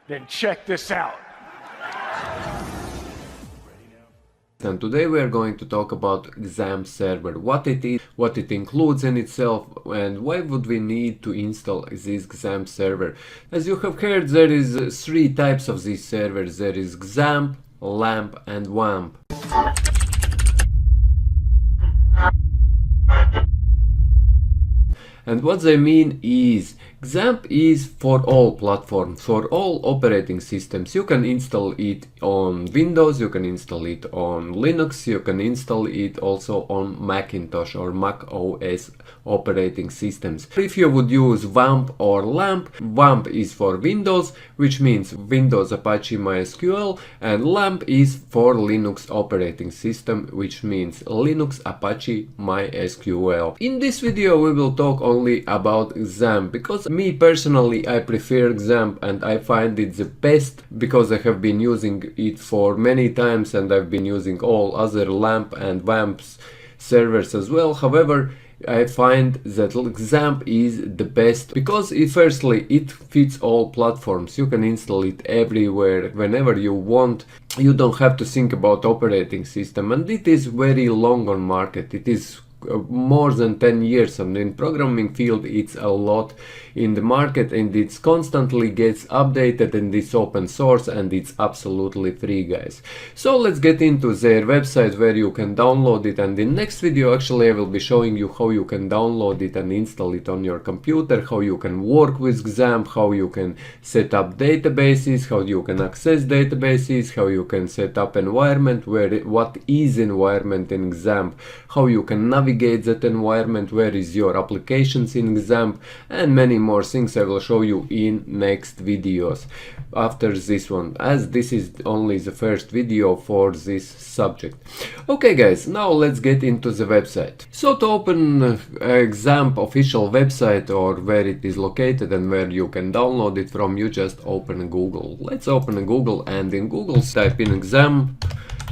Then check this out. And today we are going to talk about Xampp server, what it is, what it includes in itself, and why would we need to install this Xampp server. As you have heard, there is three types of these servers. There is Xampp, LAMP and WAMP. And what they mean is, Xampp is for all platforms, for all operating systems. You can install it on Windows, you can install it on Linux, you can install it also on Macintosh or Mac OS operating systems. If you would use WAMP or LAMP, WAMP is for Windows, which means Windows Apache MySQL, and LAMP is for Linux operating system, which means Linux Apache MySQL. In this video we will talk only about Xampp, because me personally I prefer Xampp and I find it the best because I have been using it for many times and I've been using all other LAMP and WAMP servers as well. However, I find that Xampp is the best because firstly it fits all platforms. You can install it everywhere whenever you want. You don't have to think about operating system, and it is very long on market. It is more than 10 years, and in programming field it's a lot in the market, and it constantly gets updated, and it's open source and it's absolutely free, guys. So let's get into their website where you can download it, and in next video actually I will be showing you how you can download it and install it on your computer, how you can work with Xampp, how you can set up databases, how you can access databases, how you can set up environment, what is environment in Xampp, how you can navigate that environment, where is your applications in Xampp, and many more things I will show you in next videos after this one, as this is only the first video for this subject. Okay guys, now let's get into the website. So to open Xampp official website, or where it is located and where you can download it from, you just open Google. Let's open Google, and in Google type in Xampp,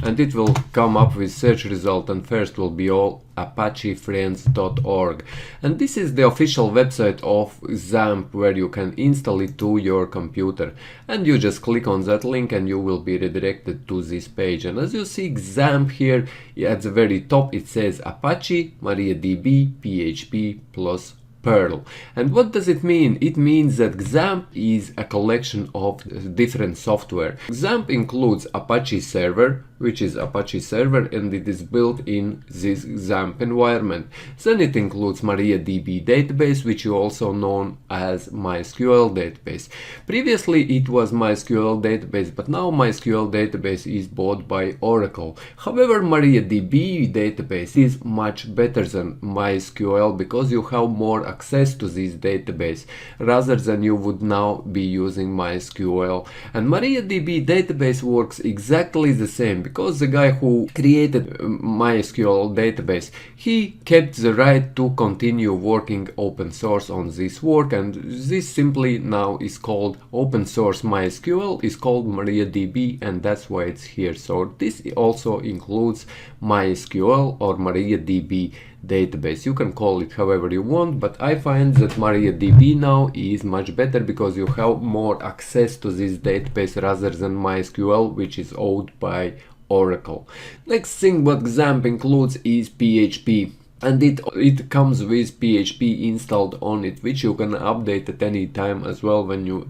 and it will come up with search result, and first will be all apachefriends.org, and this is the official website of Xampp where you can install it to your computer, and you just click on that link and you will be redirected to this page. And as you see, Xampp here at the very top, it says Apache, MariaDB, PHP plus Perl. And what does it mean? It means that Xampp is a collection of different software. Xampp includes Apache server, which is Apache server, and it is built in this Xampp environment. Then it includes MariaDB database, which you also know as MySQL database. Previously it was MySQL database, but now MySQL database is bought by Oracle. However, MariaDB database is much better than MySQL because you have more access to this database rather than you would now be using MySQL. And MariaDB database works exactly the same, because the guy who created MySQL database, he kept the right to continue working open source on this work, and this simply now is called open source MySQL, is called MariaDB, and that's why it's here. So this also includes MySQL or MariaDB database. You can call it however you want, but I find that MariaDB now is much better because you have more access to this database rather than MySQL, which is owned by Oracle. Next thing what Xampp includes is PHP, and it comes with PHP installed on it, which you can update at any time as well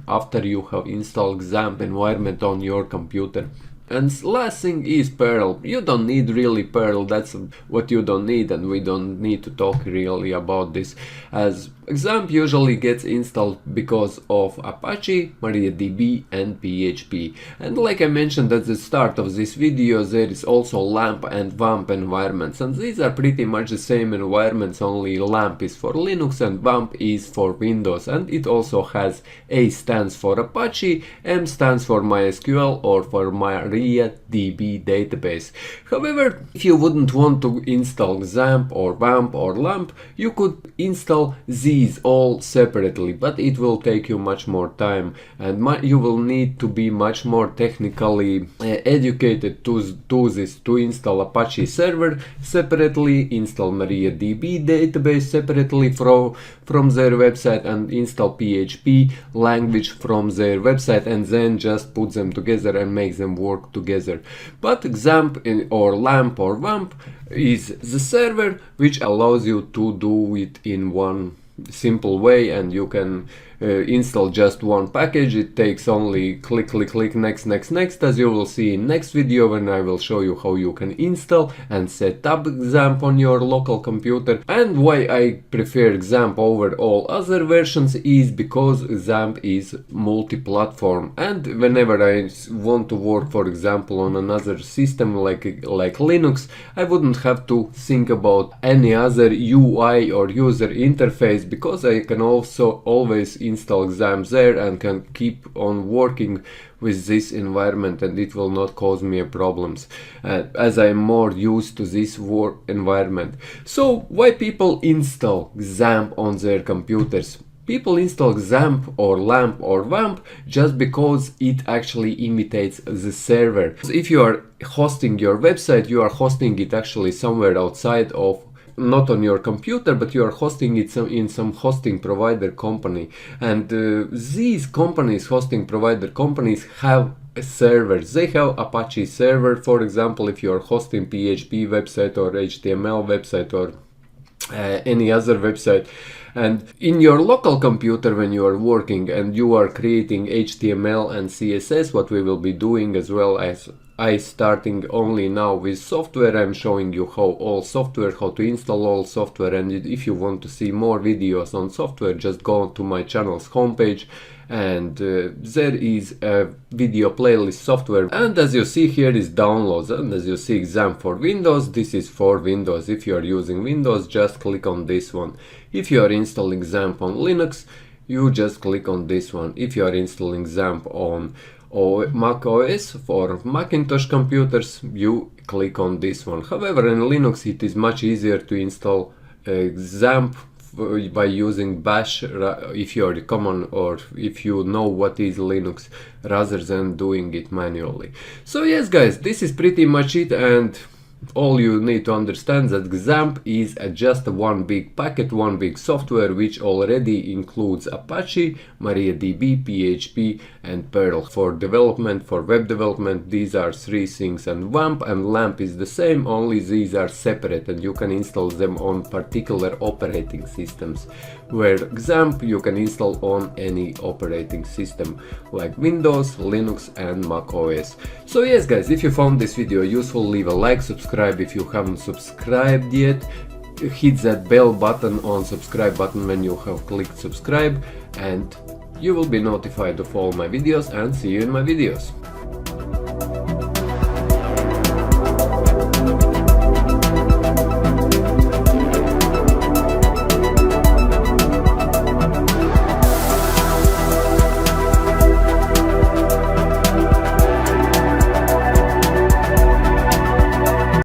after you have installed Xampp environment on your computer. And last thing is Perl. You don't need really Perl, that's what you don't need, and we don't need to talk really about this, as Xampp usually gets installed because of Apache, MariaDB and PHP. And like I mentioned at the start of this video, there is also LAMP and WAMP environments, and these are pretty much the same environments, only LAMP is for Linux and WAMP is for Windows, and it also has A stands for Apache, M stands for MySQL or for MariaDB database. However, if you wouldn't want to install Xampp or WAMP or LAMP, you could install these all separately, but it will take you much more time, and you will need to be much more technically educated to install Apache server separately, install MariaDB database separately from their website, and install PHP language from their website, and then just put them together and make them work together. But Xampp or LAMP or WAMP is the server which allows you to do it in one simple way, and you can install just one package. It takes only click next, as you will see in next video when I will show you how you can install and set up Xampp on your local computer. And why I prefer Xampp over all other versions is because Xampp is multi-platform, and whenever I want to work, for example, on another system like Linux, I wouldn't have to think about any other UI or user interface, because I can also always install Xampp there and can keep on working with this environment, and it will not cause me problems as I'm more used to this work environment. So why people install Xampp on their computers? People install Xampp or LAMP or WAMP just because it actually imitates the server. So if you are hosting your website, you are hosting it actually somewhere outside of, not on your computer, but you are hosting it in some hosting provider company, and these companies, hosting provider companies, have servers. They have Apache server, for example, if you are hosting PHP website or HTML website or any other website. And in your local computer, when you are working and you are creating HTML and CSS, what we will be doing as well as starting only now with software, I'm showing you how to install all software. And if you want to see more videos on software, just go to my channel's homepage, and there is a video playlist software, and as you see here is downloads, and as you see Xampp for Windows, this is for Windows. If you are using Windows, just click on this one. If you are installing Xampp on Linux, you just click on this one. If you are installing Xampp on Mac OS for Macintosh computers, you click on this one. However, in Linux it is much easier to install Xampp by using bash if you are common, or if you know what is Linux, rather than doing it manually. So yes guys, this is pretty much it, and all you need to understand that Xampp is just one big packet, one big software, which already includes Apache, MariaDB, PHP and Perl. For development, for web development, these are three things, and WAMP and LAMP is the same, only these are separate and you can install them on particular operating systems, where Xampp you can install on any operating system like Windows, Linux and Mac OS. So yes guys, if you found this video useful, leave a like, subscribe if you haven't subscribed yet, hit that bell button on subscribe button when you have clicked subscribe, and you will be notified of all my videos, and see you in my videos.